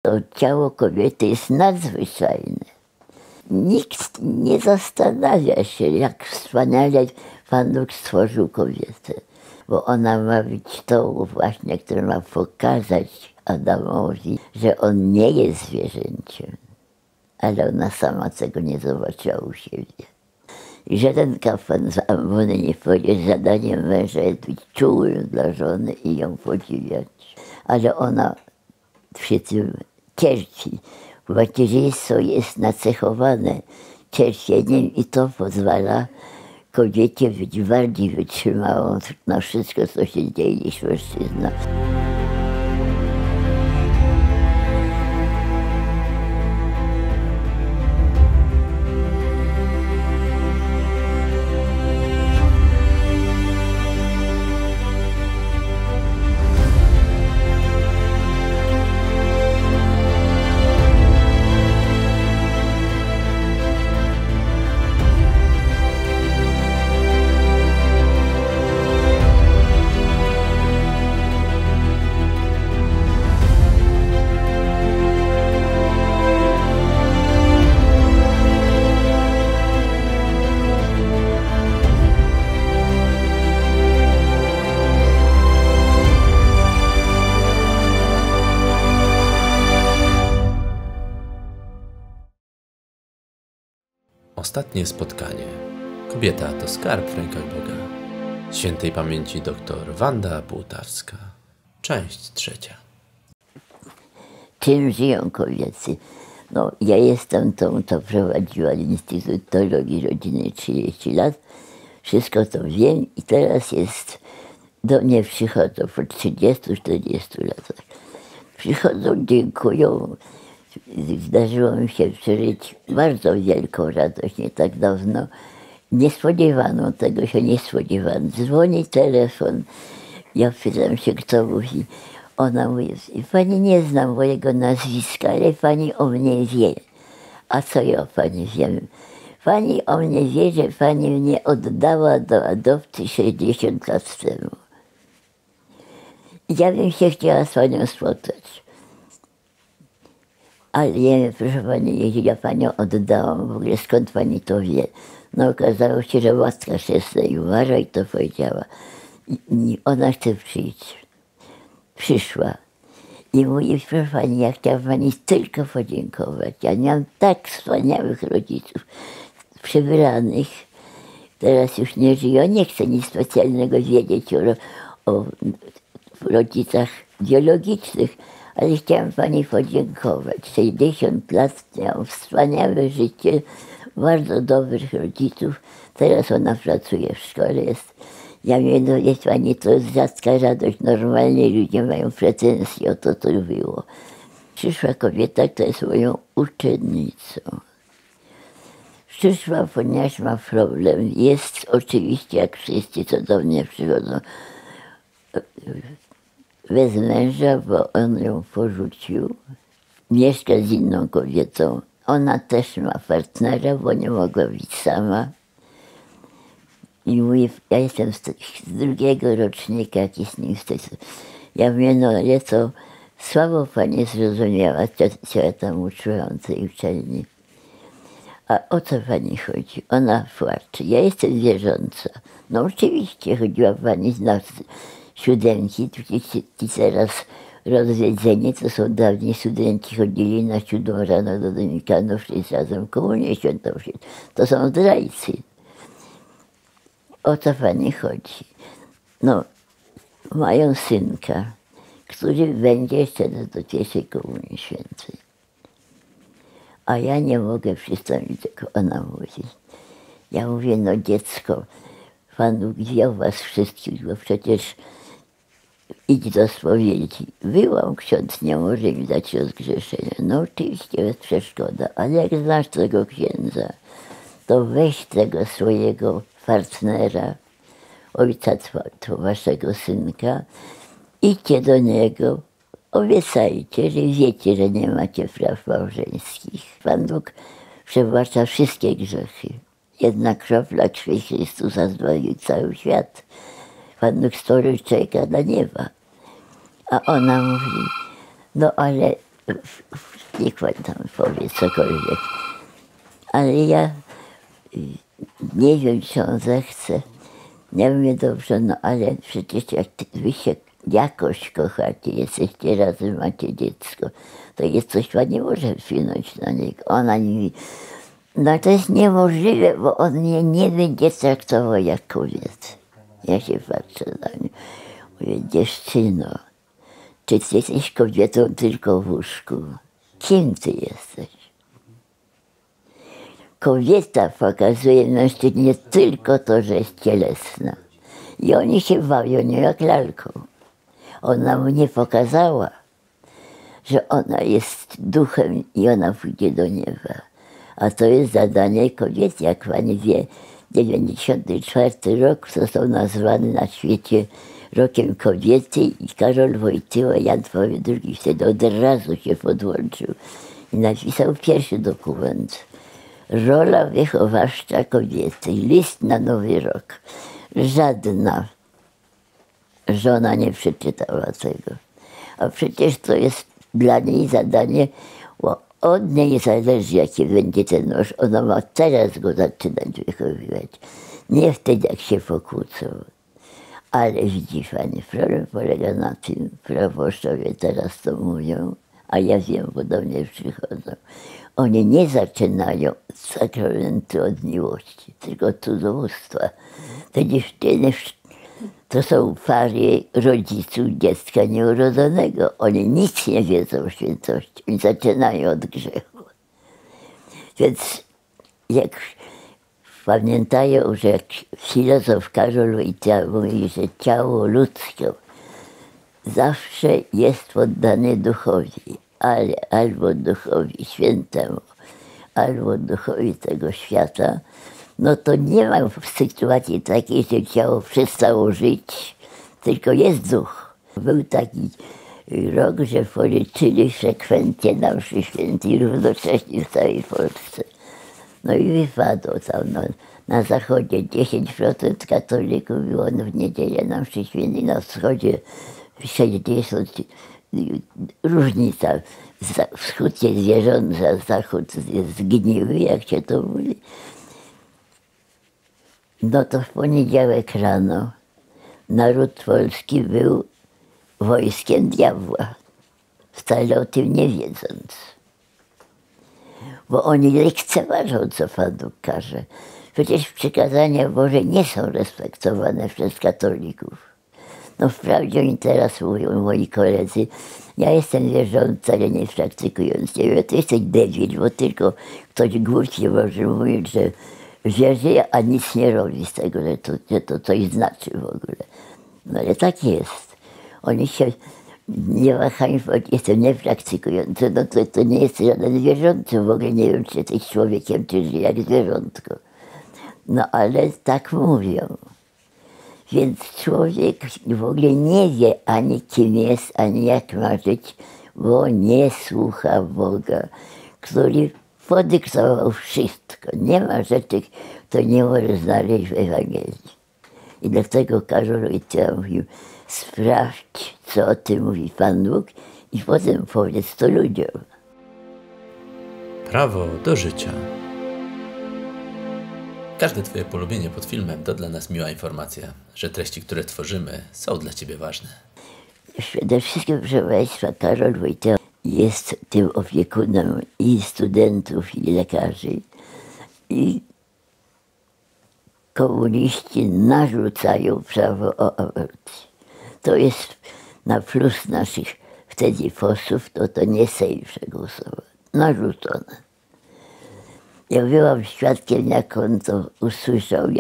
To ciało kobiety jest nadzwyczajne. Nikt nie zastanawia się, jak wspaniale Pan Bóg stworzył kobietę, bo ona ma być tą właśnie, która ma pokazać Adamowi, że on nie jest zwierzęciem, ale ona sama tego nie zobaczyła u siebie. I żaden kapłan z Ammony nie powiedział, że zadaniem męża jest być czułym dla żony i ją podziwiać. Ale ona przy tym cierpi. Macierzyństwo jest nacechowane cierpieniem i to pozwala kobiecie być bardziej wytrzymałą na wszystko, co się dzieje, niż mężczyzna. Ostatnie spotkanie. Kobieta to skarb w rękach Boga. Świętej pamięci dr Wanda Półtawska. Część 3. Czym żyją kobiety? No, ja jestem tą, co prowadziła Instytut Teologii Rodziny 30 lat. Wszystko to wiem i teraz do mnie przychodzą po 30-40 latach. Przychodzą, dziękują. Zdarzyło mi się przeżyć bardzo wielką radość nie tak dawno. Niespodziewaną, tego się nie spodziewano. Dzwoni telefon, ja pytam się, kto mówi. Ona mówi, pani nie zna mojego nazwiska, ale pani o mnie wie. A co ja o pani wiem? Pani o mnie wie, że pani mnie oddała do adopcji 60 lat temu. Ja bym się chciała z panią spotkać. Ale nie, proszę pani, jeśli ja panią oddałam, w ogóle skąd pani to wie? No okazało się, że matka chrzestna i umarła i to powiedziała. I ona chce przyjść. Przyszła. I mówi, proszę pani, ja chciałam pani tylko podziękować. Ja miałam tak wspaniałych rodziców, przybranych. Teraz już nie żyją. Nie chcę nic specjalnego wiedzieć o rodzicach biologicznych, ale chciałam pani podziękować. 60 lat miałam wspaniałe życie, bardzo dobrych rodziców. Teraz ona pracuje w szkole. Ja mówię, no jest pani, to jest rzadka radość. Normalnie ludzie mają pretensje o to, co było. Przyszła kobieta, która jest moją uczennicą. Przyszła, ponieważ ma problem. Jest oczywiście, jak wszyscy, co do mnie przychodzą, bez męża, bo on ją porzucił. Mieszka z inną kobietą. Ona też ma partnera, bo nie mogła być sama. I mówi, ja jestem z drugiego rocznika, jaki z nim wstyd. Ja mówię, no ale to słabo pani zrozumiała, co ja tam uczyłam tej uczelni. A o co pani chodzi? Ona płacze. Ja jestem wierząca. No oczywiście chodziła pani na siódemki, ci teraz rozwiedzeni, to są dawniej studenci, chodzili na 7 rano do Dominikanów, szli razem komunię świętą. To są zdrajcy. O co pani chodzi? No, mają synka, który będzie jeszcze do pierwszej komunii świętej. A ja nie mogę przystąpić, jak ona mówi. Ja mówię, no dziecko, Pan Bóg wziął was wszystkich, bo przecież idź do spowiedzi. Byłam, ksiądz nie może mi dać rozgrzeszenia. No oczywiście jest przeszkoda, ale jak znasz tego księdza, to weź tego swojego partnera, ojca waszego synka, idźcie do niego, obiecajcie, że wiecie, że nie macie praw małżeńskich. Pan Bóg przebacza wszystkie grzechy. Jedna kropla krwi Chrystusa zbawił cały świat. Pan Bóg stworzył człowieka dla nieba. A ona mówi, no ale niech pan tam powie cokolwiek. Ale ja nie wiem, czy on zechce. Ja mówię, dobrze, no ale przecież jak wy się jakoś kochacie, jesteście razem, macie dziecko, to jest coś, pan nie może wpłynąć na niego. Ona mówi, no to jest niemożliwe, bo on mnie nie będzie traktował jak kobietę. Ja się patrzę na nią. Mówię, dziewczyno, czy ty jesteś kobietą tylko w łóżku? Kim ty jesteś? Kobieta pokazuje mężczyźnie tylko to, że jest cielesna. I oni się bawią nią jak lalką. Ona mu nie pokazała, że ona jest duchem i ona pójdzie do nieba. A to jest zadanie kobiet, jak pani wie. 94 rok został nazwany na świecie rokiem kobiety i Karol Wojtyła, Jan Paweł II wtedy od razu się podłączył i napisał pierwszy dokument. Rola wychowawcza kobiety, list na Nowy Rok. Żadna żona nie przeczytała tego. A przecież to jest dla niej zadanie, bo od niej zależy, jaki będzie ten mąż. Ona ma teraz go zaczynać wychowywać. Nie wtedy, jak się pokłócą. Ale widzi pani, problem polega na tym, proboszczowie teraz to mówią, a ja wiem, bo do mnie przychodzą. Oni nie zaczynają sakramentu od miłości, tylko od cudzołóstwa. Te dziewczyny to są pary rodziców dziecka nieurodzonego. Oni nic nie wiedzą o świętości. Oni zaczynają od grzechu. Więc jak pamiętają, że jak filozof Karol Wojtyła mówi, że ciało ludzkie zawsze jest poddane duchowi, ale albo duchowi świętemu, albo duchowi tego świata, no to nie ma sytuacji takiej, że ciało przestało żyć, tylko jest duch. Był taki rok, że policzyli frekwencję na mszy świętej równocześnie w całej Polsce. No i wypadło tam na zachodzie 10% katolików było w niedzielę na mszy świętej, na wschodzie 60%. Różnica. Wschód jest wierzący, a zachód jest zgniły, jak się to mówi. No to w poniedziałek rano naród polski był wojskiem diabła, wcale o tym nie wiedząc. Bo oni lekceważą, co Pan Bóg każe. Przecież przykazania Boże nie są respektowane przez katolików. No wprawdzie oni teraz mówią, moi koledzy, ja jestem wierzący, ale nie praktykujący. Ja mówię, to jesteś debil, bo tylko ktoś głupi może mówić, że wierzy, a nic nie robi z tego, że to coś znaczy w ogóle. No ale tak jest. Oni się nie wahają, jestem niepraktykujący, no to nie jest żaden wierzący, w ogóle nie wiem, czy jesteś człowiekiem, czy żyje jak zwierzątko. No ale tak mówią. Więc człowiek w ogóle nie wie ani kim jest, ani jak ma żyć, bo nie słucha Boga, który podyktował wszystko. Nie ma rzeczy, które nie może znaleźć w Ewangelii. I dlatego Karol Wojtyła mówił, sprawdź, co o tym mówi Pan Bóg i potem powiedz to ludziom. Prawo do życia. Każde Twoje polubienie pod filmem to dla nas miła informacja, że treści, które tworzymy, są dla Ciebie ważne. Przede wszystkim, proszę Państwa, Karol Wojtyła jest tym opiekunem i studentów, i lekarzy. I komuniści narzucają prawo o aborcji. To jest na plus naszych wtedy posłów, to nie Sejm przegłosował. Narzucone. Ja byłam świadkiem, jak on to usłyszał.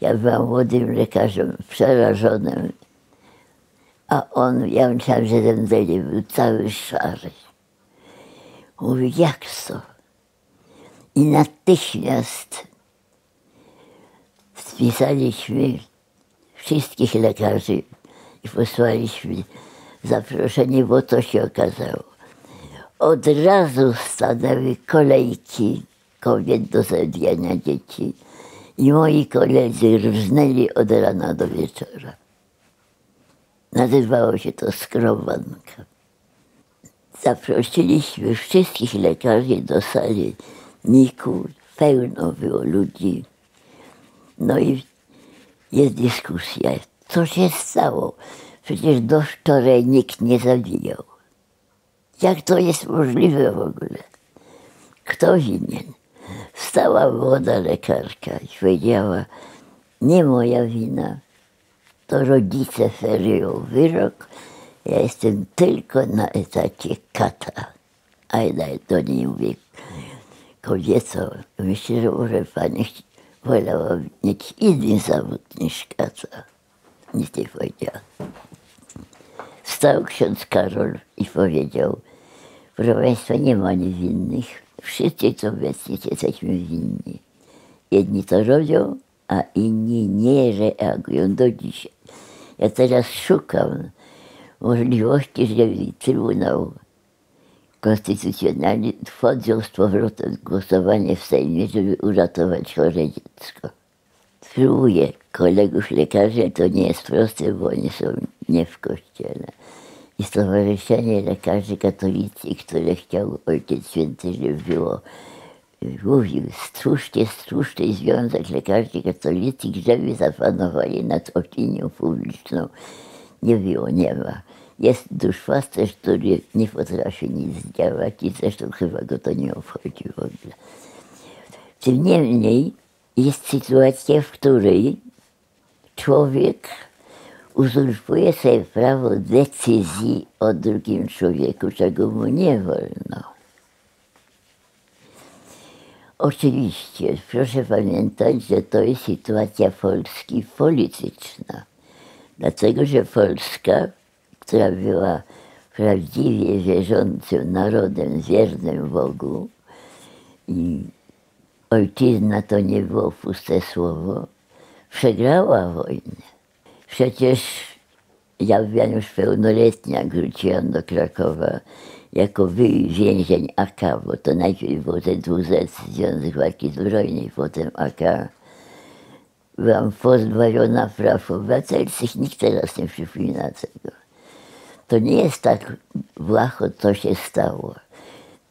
Ja byłam młodym lekarzem, przerażonym. A on, ja myślałam, że ten dzień był cały szary. Mówi, jak to? I natychmiast spisaliśmy wszystkich lekarzy i posłaliśmy zaproszenie, bo to się okazało. Od razu stanęły kolejki kobiet do zabijania dzieci i moi koledzy rżnęli od rana do wieczora. Nazywało się to skrobanka. Zaprosiliśmy wszystkich lekarzy do sali NIK-u, pełno było ludzi. No i jest dyskusja, co się stało? Przecież do wczoraj nikt nie zabijał. Jak to jest możliwe w ogóle? Kto winien? Wstała młoda lekarka i powiedziała, nie moja wina, to rodzice ferują wyrok, ja jestem tylko na etacie kata. A ja do niej mówię, kobieco, myślę, że może pani wolała mieć inny zawód niż kata. Nic nie powiedziała. Wstał ksiądz Karol i powiedział, proszę państwa, nie ma niewinnych. Wszyscy, co obecnie jesteśmy winni. Jedni to robią, a inni nie reagują do dzisiaj. Ja teraz szukam możliwości, żeby Trybunał Konstytucjonalny podjął z powrotem głosowanie w Sejmie, żeby uratować chore dziecko. Spróbuję kolegów lekarzy, to nie jest proste, bo oni są nie w kościele. I Stowarzyszenie Lekarzy Katolickich, które chciał Ojciec Święty, żeby było, mówił, stwórzcie Związek Lekarzy Katolickich, żeby zapanowali nad opinią publiczną. Nie było, nie ma. Jest duszpasterz, który nie potrafi nic zdziałać i zresztą chyba go to nie obchodzi w ogóle. Tym niemniej jest sytuacja, w której człowiek uzurpuje sobie prawo decyzji o drugim człowieku, czego mu nie wolno. Oczywiście, proszę pamiętać, że to jest sytuacja Polski polityczna. Dlatego, że Polska, która była prawdziwie wierzącym narodem, wiernym Bogu i ojczyzna to nie było puste słowo, przegrała wojnę. Przecież ja byłam już pełnoletnia, jak wróciłam do Krakowa jako więzień AK, bo to najpierw było ZWZ, Związek Walki Zbrojnej, potem AK. Byłam pozbawiona praw obywatelskich, nikt teraz nie przypomina tego. To nie jest tak błaho, co się stało.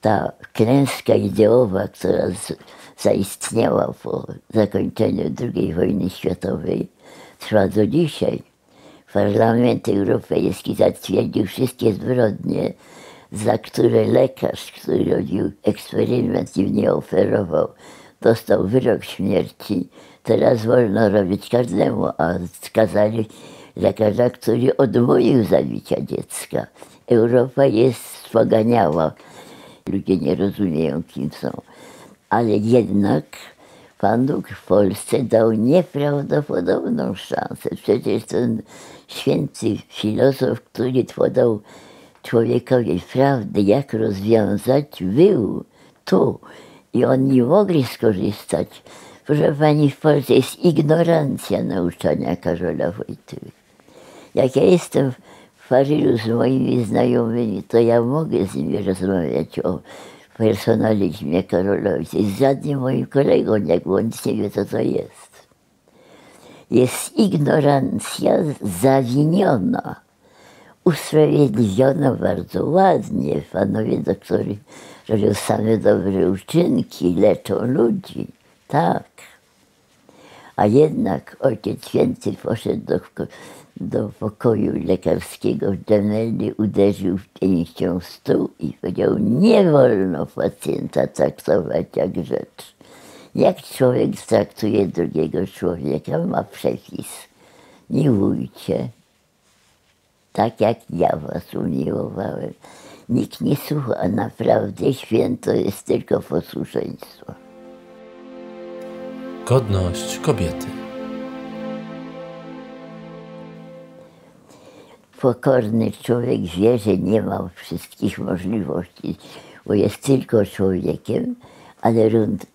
Ta klęska ideowa, która zaistniała po zakończeniu II wojny światowej, trwa do dzisiaj. Parlament Europejski zatwierdził wszystkie zbrodnie, za które lekarz, który robił eksperyment i mnie oferował, dostał wyrok śmierci. Teraz wolno robić każdemu, a skazali lekarza, który odmówił zabicia dziecka. Europa jest spoganiała. Ludzie nie rozumieją, kim są. Ale jednak Pan Bóg w Polsce dał nieprawdopodobną szansę. Przecież ten święty filozof, który podał człowiekowi prawdę, jak rozwiązać, był tu. I oni mogli skorzystać. Proszę pani, w Polsce jest ignorancja nauczania Karola Wojtyły. Jak ja jestem w Paryżu z moimi znajomymi, to ja mogę z nimi rozmawiać o personalizmie Karolowi. To jest żadnym moim kolegą, jak on nic nie wie, co to jest. Jest ignorancja zawiniona, usprawiedliwiona bardzo ładnie. Panowie doktorzy robią same dobre uczynki, leczą ludzi. Tak. A jednak Ojciec Święty poszedł do pokoju lekarskiego w Gemelli, uderzył pięścią w stół i powiedział, nie wolno pacjenta traktować jak rzecz. Jak człowiek traktuje drugiego człowieka, ma przepis. Miłujcie, tak jak ja was umiłowałem. Nikt nie słucha, a naprawdę święto jest tylko posłuszeństwo. Godność kobiety. Pokorny człowiek wie, że nie ma wszystkich możliwości, bo jest tylko człowiekiem, ale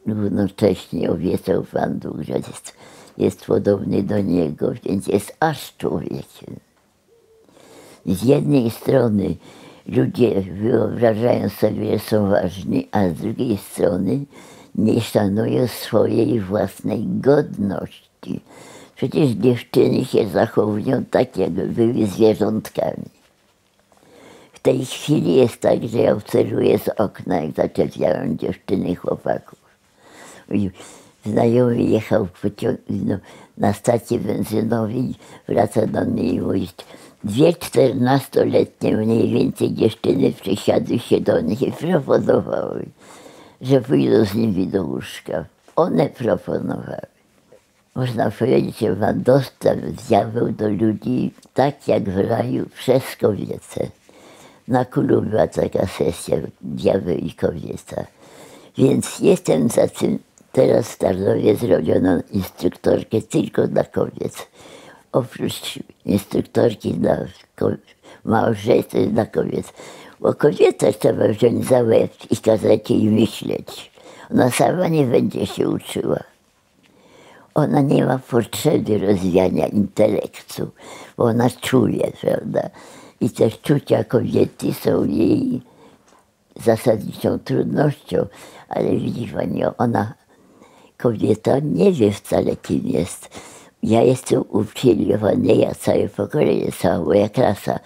równocześnie obiecał Pan Bóg, że jest podobny do Niego, więc jest aż człowiekiem. Z jednej strony ludzie wyobrażają sobie, że są ważni, a z drugiej strony nie szanują swojej własnej godności. Przecież dziewczyny się zachowują tak, jakby były zwierzątkami. W tej chwili jest tak, że ja obserwuję z okna, jak zaczepiają dziewczyny chłopaków. I znajomy jechał na stację benzynową i wraca do mnie i mówi: dwie 14-letnie mniej więcej dziewczyny przysiadły się do nich i proponowały, że pójdą z nimi do łóżka. One proponowały. Można powiedzieć, że ma dostęp diabeł do ludzi tak jak w raju przez kobietę. Na Kulu była taka sesja diabeł i kobieta. Więc jestem za tym. Teraz w Tarnowie zrobiono instruktorkę tylko dla kobiet. Oprócz instruktorki dla małżeństw, dla kobiet. Bo kobietę trzeba wziąć za łeb i kazać jej myśleć. Ona sama nie będzie się uczyła. Ona nie ma potrzeby rozwijania intelektu, bo ona czuje, prawda? I też czucia kobiety są jej zasadniczą trudnością. Ale widzi pani, kobieta nie wie wcale, kim jest. Ja jestem uprzedmiotowany, ja całe pokolenie, cała moja klasa.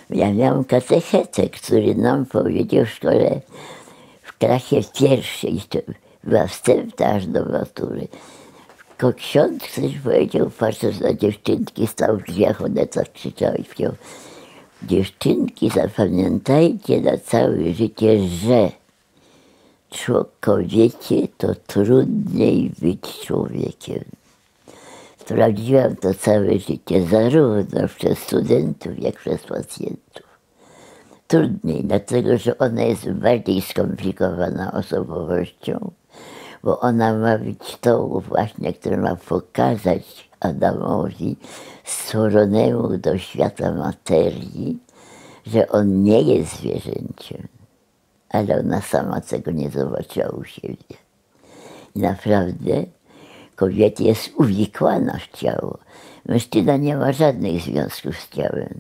Ja miałam katechetę, który nam powiedział w szkole, w klasie pierwszej, to była wstępna aż do matury. Ksiądz ktoś powiedział, patrząc na dziewczynki, stał w drzwiach, one tak krzyczały i śpiewały: dziewczynki, zapamiętajcie na całe życie, że kobiecie to trudniej być człowiekiem. Sprawdziłam to całe życie, zarówno przez studentów, jak przez pacjentów. Trudniej, dlatego że ona jest bardziej skomplikowana osobowością, bo ona ma być tą właśnie, która ma pokazać Adamowi, stworzonemu do świata materii, że on nie jest zwierzęciem. Ale ona sama tego nie zobaczyła u siebie. I naprawdę kobieta jest uwikłana w ciało. Mężczyzna nie ma żadnych związków z ciałem.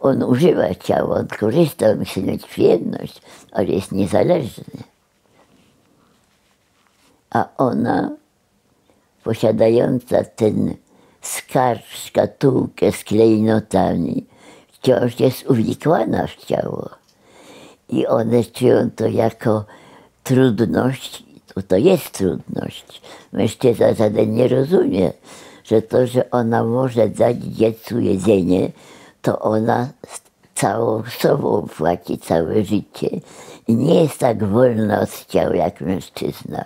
On używa ciała, on korzysta, on chce mieć przyjemność, ale jest niezależny. A ona, posiadająca ten skarb, szkatułkę z klejnotami, wciąż jest uwikłana w ciało. I one czują to jako trudność, to jest trudność. Mężczyzna żaden nie rozumie, że to, że ona może dać dziecku jedzenie, to ona całą sobą płaci całe życie i nie jest tak wolna od ciała jak mężczyzna.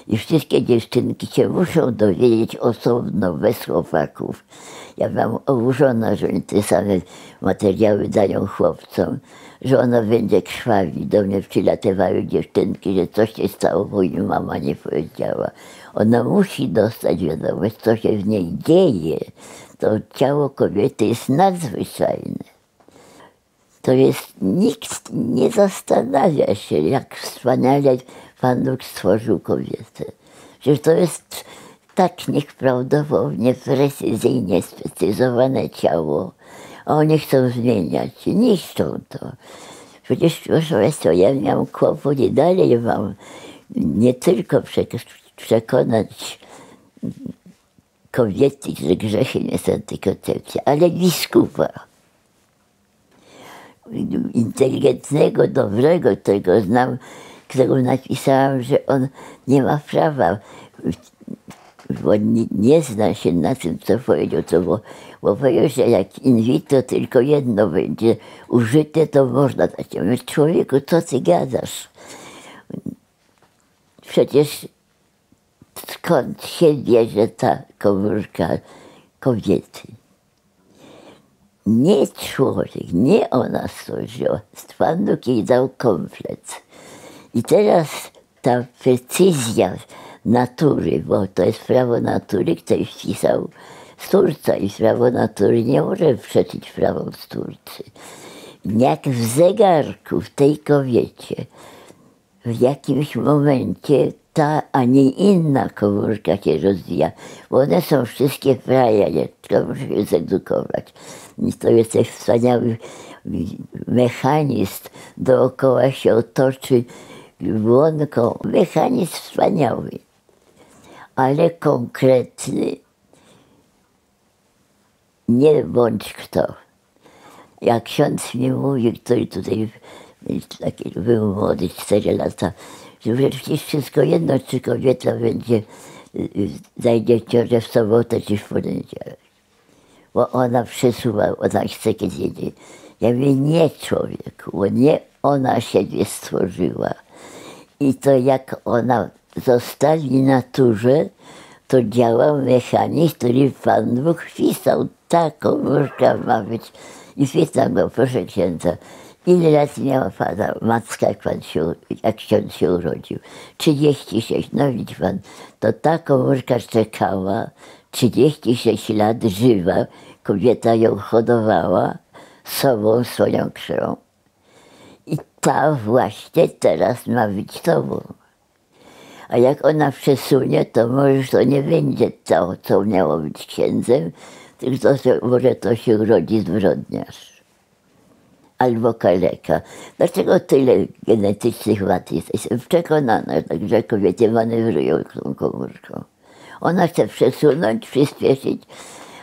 I wszystkie dziewczynki się muszą dowiedzieć osobno, bez chłopaków. Ja mam oburzona, że oni te same materiały dają chłopcom, że ona będzie krwawi. Do mnie przylatywały dziewczynki, że coś się stało, bo im mama nie powiedziała. Ona musi dostać wiadomość, co się w niej dzieje. To ciało kobiety jest nadzwyczajne. To jest, nikt nie zastanawia się, jak wspaniale Pan Bóg stworzył kobietę. Że to jest tak nieprawdopodobnie precyzyjnie sprecyzowane ciało, a oni chcą zmieniać, niszczą to. Przecież, proszę Państwa, ja miałam kłopot i dalej mam nie tylko przekonać kobiety, że grzechy nie są antykoncepcja, ale biskupa. Inteligentnego, dobrego, którego znam, którego napisałam, że on nie ma prawa, bo nie zna się na tym, co powiedział, bo powiedział, że jak in vitro tylko jedno będzie użyte, to można dać. Ja mówię: człowieku, co ty gadasz? Przecież skąd się bierze ta komórka kobiety? Nie człowiek, nie ona stworzyła. Pan Bóg jej dał komplet. I teraz ta precyzja natury, bo to jest prawo natury, ktoś wpisał Stwórca i prawo natury nie może przeczyć prawom Stwórcy. Jak w zegarku, w tej kobiecie, w jakimś momencie ta, a nie inna komórka się rozwija, bo one są wszystkie prawie, tylko muszę się zedukować. I to jest też wspaniały mechanizm, dookoła się otoczy łąką. Mechanizm wspaniały, ale konkretny. Nie bądź kto. Jak ksiądz mi mówił, który tutaj taki był młody, 4 lata, że przecież wszystko jedno, czy kobieta będzie, zajdzie w ciążę w sobotę, czy w poniedziałek. Bo ona przesuwa, ona chce kiedy jedzie. Ja mówię, nie człowieku, bo nie ona siebie stworzyła. I to jak ona zostawi naturze, to działa mechanizm, który Pan Bóg wpisał. Taką nóżka ma być. I pytam go, proszę księdza, ile lat miała pana matka, jak ksiądz się urodził? 36. No widzi pan, to ta komórka czekała 36 lat żywa. Kobieta ją hodowała sobą, swoją krwią. I ta właśnie teraz ma być tobą. A jak ona przesunie, to może to nie będzie to, co miało być księdzem, tylko może to się urodzi zbrodniarz. Albo kaleka. Dlaczego tyle genetycznych wad jest? Jestem przekonana, że kobiety manewrują tą komórką. Ona chce przesunąć, przyspieszyć,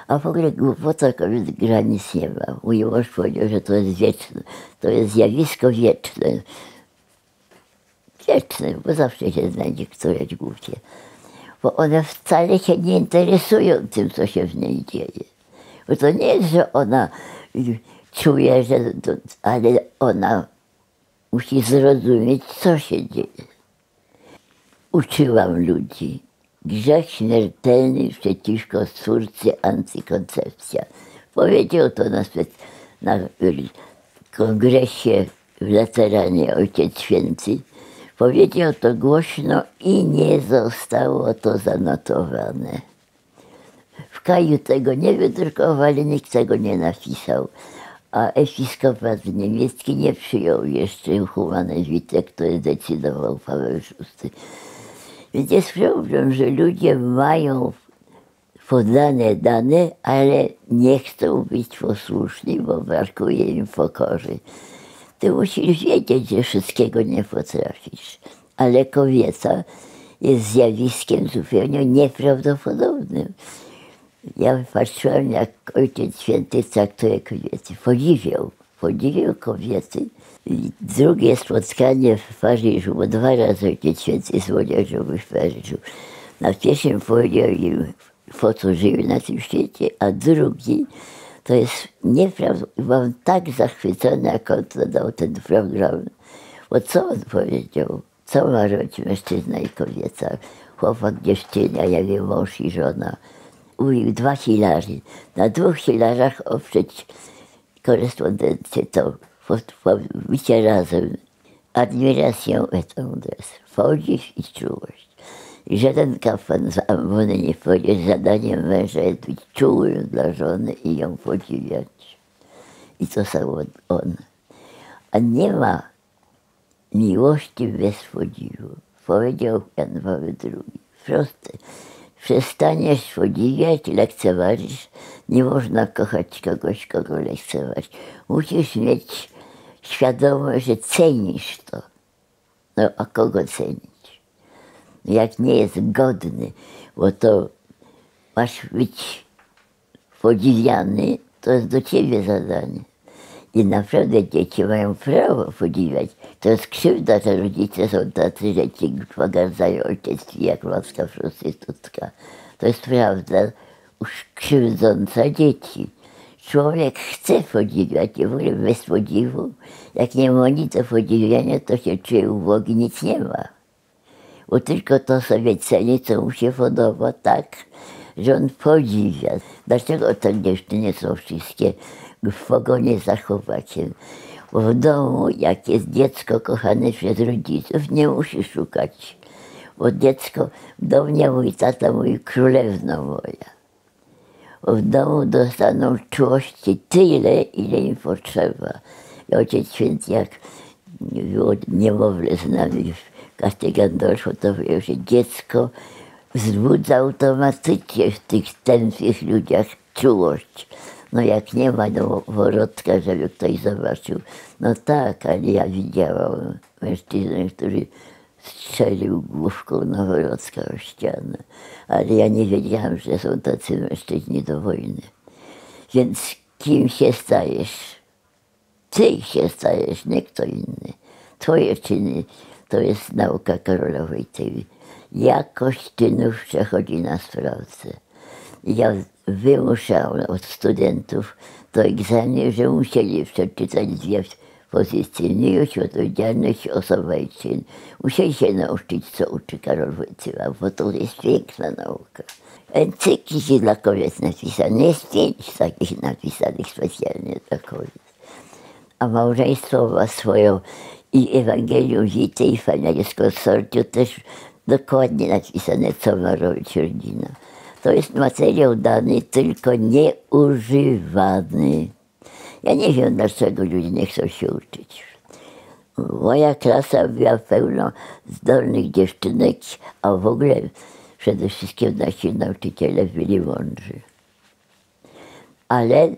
a w ogóle głupota kobiet granic nie ma. Mój mąż powiedział, że to jest wieczne. To jest zjawisko wieczne. Wieczne, bo zawsze się znajdzie któreś głupie. Bo one wcale się nie interesują tym, co się w niej dzieje. Bo to nie jest, że ona czuje, że ale ona musi zrozumieć, co się dzieje. Uczyłam ludzi. Grzech śmiertelny przeciwko Stwórcy, antykoncepcja. Powiedział to na kongresie w Lateranie Ojciec Święty. Powiedział to głośno i nie zostało to zanotowane. W Kaju tego nie wydrukowali, nikt tego nie napisał. A episkopat niemiecki nie przyjął jeszcze Humane Vitae, który decydował Paweł VI. Więc jest problem, że ludzie mają podane dane, ale nie chcą być posłuszni, bo brakuje im pokory. Ty musisz wiedzieć, że wszystkiego nie potrafisz. Ale kobieta jest zjawiskiem zupełnie nieprawdopodobnym. Ja patrzyłam, jak Ojciec Święty traktuje kobiety. Podziwiał kobiety. I drugie spotkanie w Paryżu, bo 2 razy Ojciec Święty z młodzieżą był w Paryżu. Na pierwszym powiedział im, po co żyły na tym świecie, a drugi to jest nieprawdopodobne. Byłam tak zachwycona, jak on to dał ten program. Bo co on powiedział? Co ma robić mężczyzna i kobieta? Chłopak, dziewczyna, ja wiem, mąż i żona. Mówił 2 filary. Na 2 filarach oprzeć korespondencję to bycie razem. Admiracją et tendresse. Podziw i czułość. I żaden kapłan z Ambony nie powiedział, że zadaniem męża jest być czułym dla żony i ją podziwiać. I to samo on. A nie ma miłości bez podziwu. Powiedział Jan Paweł II. Proste. Przestaniesz podziwiać, lekceważysz. Nie można kochać kogoś, kogo lekceważysz. Musisz mieć świadomość, że cenisz to. No a kogo cenić? Jak nie jest godny, bo to masz być podziwiany, to jest do ciebie zadanie. I naprawdę dzieci mają prawo podziwiać. To jest krzywda, że rodzice są tacy, że ci pogardzają ojcostwie jak matka prostytutka. To jest prawda krzywdząca dzieci. Człowiek chce podziwiać i w ogóle bez podziwu, jak nie ma nic do podziwiania, to się czuje ubogi, nic nie ma. Bo tylko to sobie ceni, co mu się podoba, tak, że on podziwia. Dlaczego te dziewczyny są wszystkie w pogonie za chłopakiem? Bo w domu, jak jest dziecko kochane przez rodziców, nie musi szukać. Bo dziecko do mnie mój tata mówi, królewno moja. Bo w domu dostaną czułości tyle, ile im potrzeba. I Ojciec Święty, jak było niemowlę z nami w Kastygan doszło, to powiedział, że dziecko wzbudza automatycznie w tych tępych ludziach czułość. No jak nie ma noworodka, żeby ktoś zobaczył, no tak, ale ja widziałam mężczyznę, który strzelił główką noworodka o ścianę. Ale ja nie wiedziałam, że są tacy mężczyźni do wojny. Więc kim się stajesz? Ty się stajesz, nie kto inny. Twoje czyny to jest nauka Karola Wojtyły. Jakość czynów przechodzi na sprawcę. Ja wymuszałam od studentów do egzaminu, że musieli przeczytać dwie pozycje. Miłość, odpowiedzialność, osoba i czyn. Musieli się nauczyć, co uczy Karol Wojtyła, bo to jest piękna nauka. Encykliki dla kobiet napisane, jest 5 takich napisanych specjalnie dla kobiet. A małżeństwo ma swoją i Ewangelium Vitae i Familiaris Consortio też dokładnie napisane, co ma robić rodzina. To jest materiał dany, tylko nieużywany. Ja nie wiem, dlaczego ludzie nie chcą się uczyć. Moja klasa była pełna zdolnych dziewczynek, a w ogóle przede wszystkim nasi nauczyciele byli mądrzy. Ale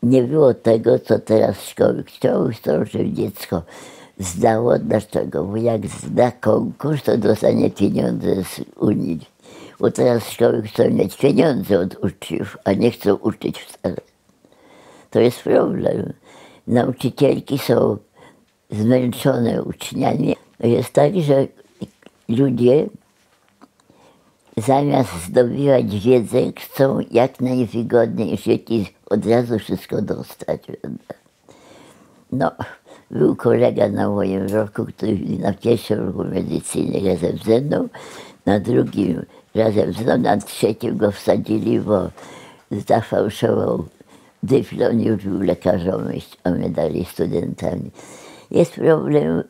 nie było tego, co teraz szkoły chcą, żeby dziecko zdało. Dlaczego? Bo jak zda konkurs, to dostanie pieniądze z Unii. Bo teraz szkoły chcą mieć pieniądze od uczniów, a nie chcą uczyć wcale. To jest problem. Nauczycielki są zmęczone uczniami. Jest tak, że ludzie zamiast zdobywać wiedzę, chcą jak najwygodniej żyć i od razu wszystko dostać. No, był kolega na moim roku, który na pierwszym roku medycyny razem ze mną, na drugim razem ze mną, na trzecim go wsadzili, bo zafałszował dyplom, już był lekarzem, a my dalej studentami. Jest problem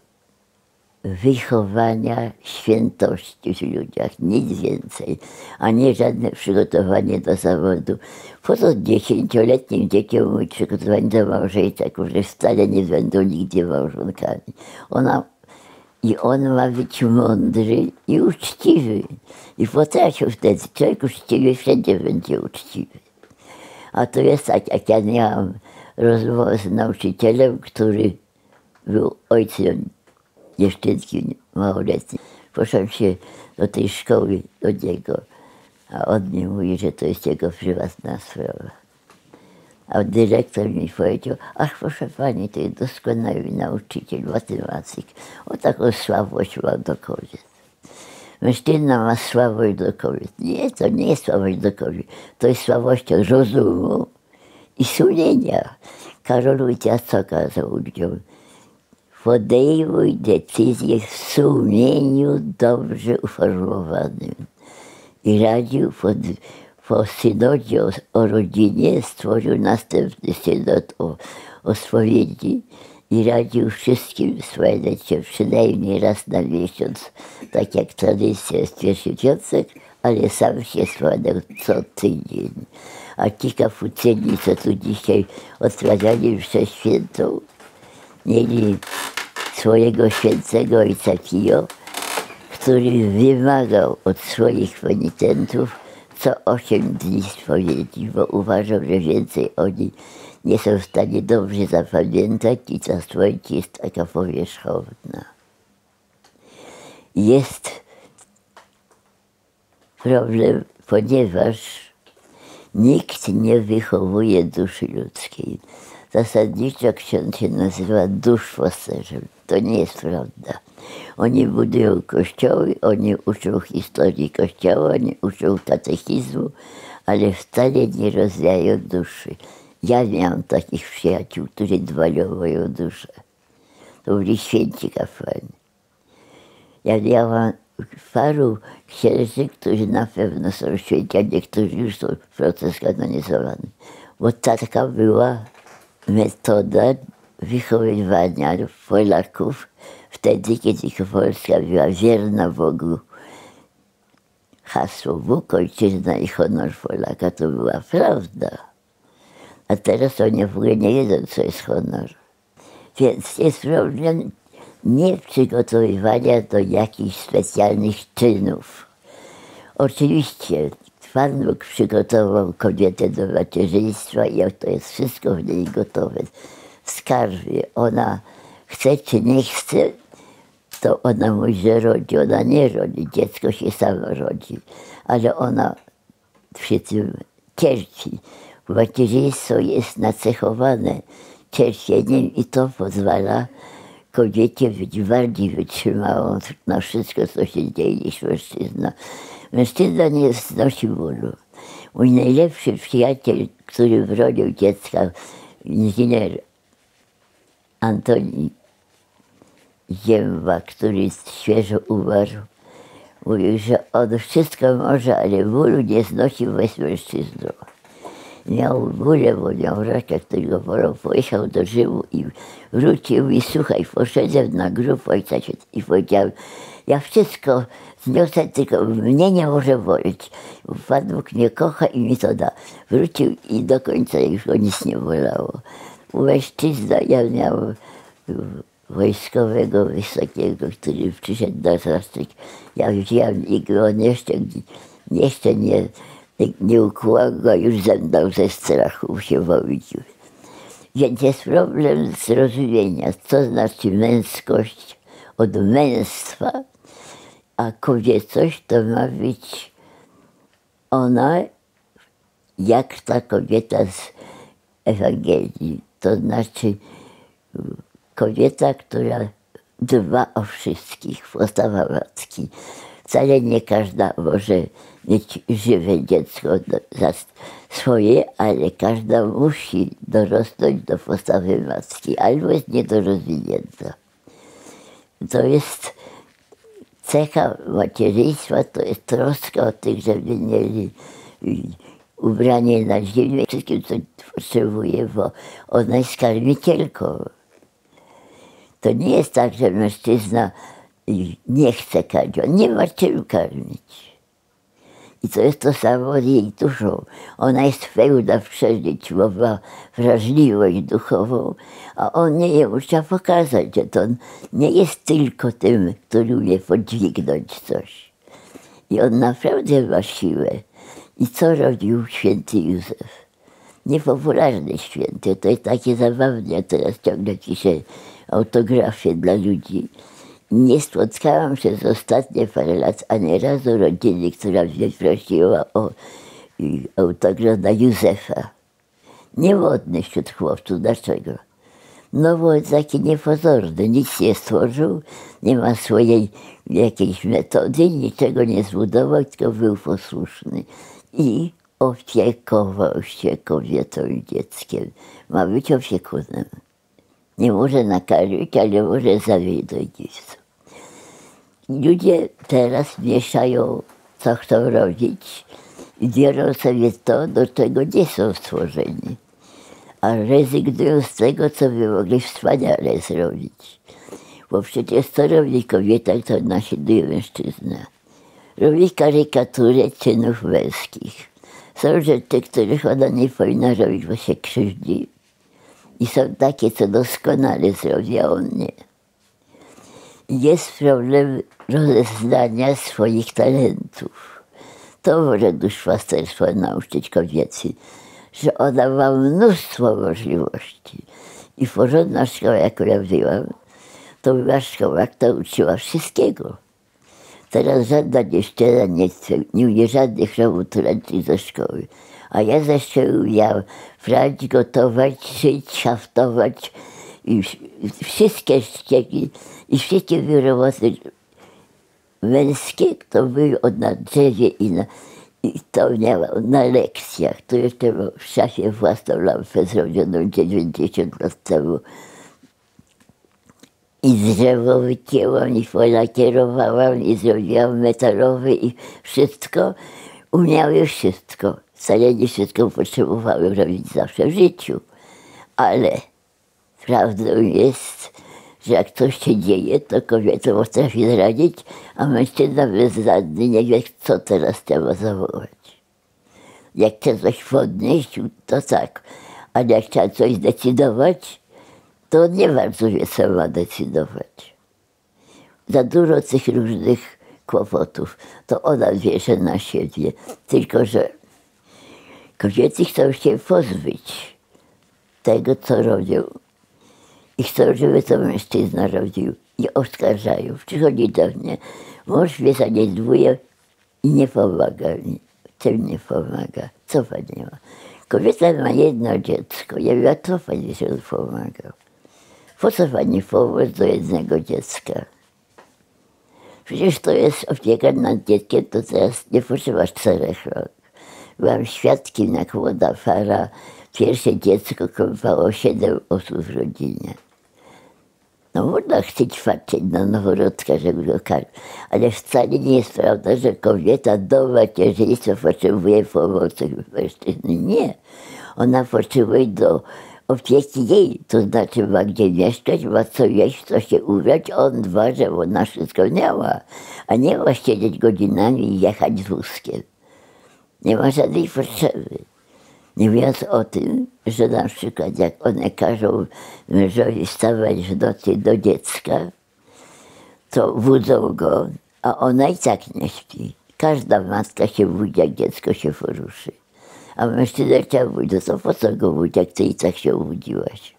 wychowania świętości w ludziach, nic więcej, a nie żadne przygotowanie do zawodu. Po co 10-letnim dzieciom mówić przygotowanie do małżeństwa, którzy wcale nie będą nigdy małżonkami. On ma być mądry i uczciwy. I potrafił wtedy, człowiek uczciwy wszędzie będzie uczciwy. A to jest tak, jak ja miałam rozmowę z nauczycielem, który był ojcem dziewczynki małoletniej. Poszłam się do tej szkoły, do niego, a on mi mówi, że to jest jego prywatna sprawa. A dyrektor mi powiedział, ach proszę pani, to jest doskonały nauczyciel, matematyk. O taką słabość ma do kobiet. Mężczyzna ma słabość do kobiet. Nie, to nie jest słabość do kobiet. To jest słabość rozumu i sumienia. Karol Wojtyła co kazał ludziom? Podejmuj decyzję w sumieniu dobrze uformowanym. I radził po synodzie o rodzinie, stworzył następny synod o spowiedzi i radził wszystkim spędzać się przynajmniej raz na miesiąc, tak jak tradycja jest pierwszy piątek, ale sam się składał co tydzień. A ci kapucyni, co tu dzisiaj odprawiali mszę świętą, mieli swojego świętego ojca Pio, który wymagał od swoich penitentów co 8 dni spowiedzi, bo uważał, że więcej oni nie są w stanie dobrze zapamiętać i ta spowiedź jest taka powierzchowna. Jest problem, ponieważ nikt nie wychowuje duszy ludzkiej. Zasadniczo ksiądz się nazywa duszpasterzem. To nie jest prawda. Oni budują kościoły, oni uczą historii kościoła, oni uczą katechizmu, ale wcale nie rozwijają duszy. Ja miałam takich przyjaciół, którzy dbali o moją duszę. To byli święci kapłani. Ja miałam paru księży, którzy na pewno są święci, a niektórzy już są proces kanonizowany. Bo taka była metoda wychowywania Polaków wtedy, kiedy Polska była wierna Bogu. Hasło Bóg, ojczyzna i honor Polaka to była prawda. A teraz oni w ogóle nie wiedzą, co jest honor. Więc jest problem nie przygotowywania do jakichś specjalnych czynów. Oczywiście Pan Bóg przygotował kobietę do macierzyństwa i to jest wszystko w niej gotowe. Skarży, ona chce czy nie chce, to ona mówi, że rodzi, ona nie rodzi, dziecko się samo rodzi, ale ona przy tym cierpi. Macierzyństwo jest nacechowane cierpieniem i to pozwala kobiecie być bardziej wytrzymałą na wszystko, co się dzieje, niż mężczyzna. Mężczyzna nie znosi bólu. Mój najlepszy przyjaciel, który wrodził dziecka, inżynier Antoni Zięba, który świeżo umarł, mówił, że on wszystko może, ale bólu nie znosił bez mężczyzną. Miał bólę, bo miał raka, który go bolał, pojechał do Rzymu i wrócił i słuchaj, poszedłem na grób ojca i powiedziałem, ja wszystko zniosę, tylko mnie nie może boleć, bo Pan Bóg mnie kocha i mi to da. Wrócił i do końca już go nic nie bolało. Mężczyzna, ja miałem wojskowego wysokiego, który przyszedł do Zastrzyk. Ja wziąłem i go on jeszcze nie ukłał go, już zemdlał ze strachu, się wowił. Więc jest problem zrozumienia, co znaczy męskość od męstwa, a kobiecość to ma być ona, jak ta kobieta z Ewangelii. To znaczy kobieta, która dba o wszystkich, postawa matki. Wcale nie każda może mieć żywe dziecko za swoje, ale każda musi dorosnąć do postawy matki, albo jest niedorozwinięta. To jest cecha macierzyństwa, to jest troska o tych, żeby mieli ubranie na ziemię, wszystkim, co potrzebuje, bo ona jest karmicielką. To nie jest tak, że mężczyzna nie chce karmić, on nie ma czym karmić. I to jest to samo z jej duszą. Ona jest pełna przeżyć, bo ma wrażliwość duchową, a on jemu trzeba pokazać, że to nie jest tylko tym, który umie podźwignąć coś. I on naprawdę ma siłę. I co robił święty Józef? Niepopularny święty, to jest takie zabawne, teraz ciągle piszę autografie dla ludzi. Nie spotkałam przez ostatnie parę lat ani razu rodziny, która mnie prosiła o autograf dla Józefa. Niemodny wśród chłopców. Dlaczego? No bo taki niepozorny, nic nie stworzył, nie ma swojej jakiejś metody, niczego nie zbudował, tylko był posłuszny. I opiekował się kobietą i dzieckiem. Ma być opiekunem. Nie może nakarmić, ale może zawieść do dziecka. Ludzie teraz mieszają, co chcą robić i biorą sobie to, do czego nie są stworzeni. A rezygnują z tego, co by mogli wspaniale zrobić. Bo przecież co robi kobieta, to naśladuje mężczyzna? Robi karykaturę czynów męskich. Są rzeczy, których ona nie powinna robić, bo się krzywdzi. I są takie, co doskonale zrobi, a on nie. Jest problem rozeznania swoich talentów. To może duszpasterstwo nauczyć kobiety, że ona ma mnóstwo możliwości. I porządna szkoła, jaką ja byłam, to była szkoła, która uczyła wszystkiego. Teraz żadna dziewczyna nie umie żadnych robót ręcznych ze szkoły. A ja ze szkoły umiałam prać, gotować, szyć, haftować i wszystkie ścieki i wszystkie roboty męskie, to były na drzewie i to miałam na lekcjach. To jeszcze w szafie własną lampę zrobioną 90 lat temu. I drzewo wycięłam i polakierowałam i zrobiłam metalowe i wszystko. Umiały wszystko. Wcale nie wszystko potrzebowały robić zawsze w życiu. Ale prawdą jest, że jak coś się dzieje, to kobieta potrafi zradzić, a mężczyzna bezradny nie wie, co teraz trzeba zawołać. Jak chce coś podnieść, to tak. A jak trzeba coś zdecydować, to nie bardzo wie, co ma decydować. Za dużo tych różnych kłopotów, to ona bierze na siebie. Tylko że kobiety chcą się pozbyć tego, co robią. I chcą, żeby to mężczyzna robił. I oskarżają. Przychodzi do mnie, mąż mnie zaniedbuje i nie pomaga mi. Czym nie pomaga? Co pani ma? Kobieta ma jedno dziecko. Ja mówię, a co pani się pomagał? Po co pani pomoc do jednego dziecka? Przecież to jest opieka nad dzieckiem, to teraz nie potrzeba 4 rok. Byłam świadkiem, jak młoda para pierwsze dziecko kąpało 7 osób w rodzinie. No można chcieć patrzeć na noworodka, żeby go karmić, ale wcale nie jest prawda, że kobieta do macierzyństwa potrzebuje pomocy mężczyzny. Nie. Ona potrzebuje do opieki jej, to znaczy ma gdzie mieszkać, ma co jeść, co się ubrać, on dba, żeby ona wszystko miała, a nie ma siedzieć godzinami i jechać z wózkiem. Nie ma żadnej potrzeby. Nie mówiąc o tym, że na przykład jak one każą mężowi wstawać w nocy do dziecka, to budzą go, a ona i tak nie śpi. Każda matka się budzi, jak dziecko się poruszy. A mężczyzna chciał budzić, no to po co go budzić, jak ty i tak się obudziłaś?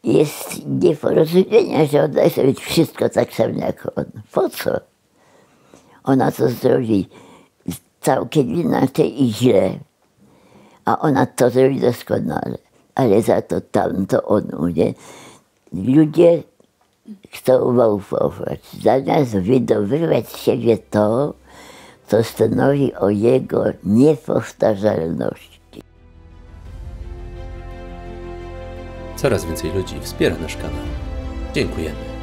Jest nieporozumienie, że ona chce mieć wszystko tak samo jak on. Po co? Ona to zrobi całkiem inaczej i źle, a ona to zrobi doskonale. Ale za to tamto on umie. Ludzie chcą małpować, zamiast wydobywać z siebie to, co stanowi o jego niepowtarzalności. Coraz więcej ludzi wspiera nasz kanał. Dziękujemy.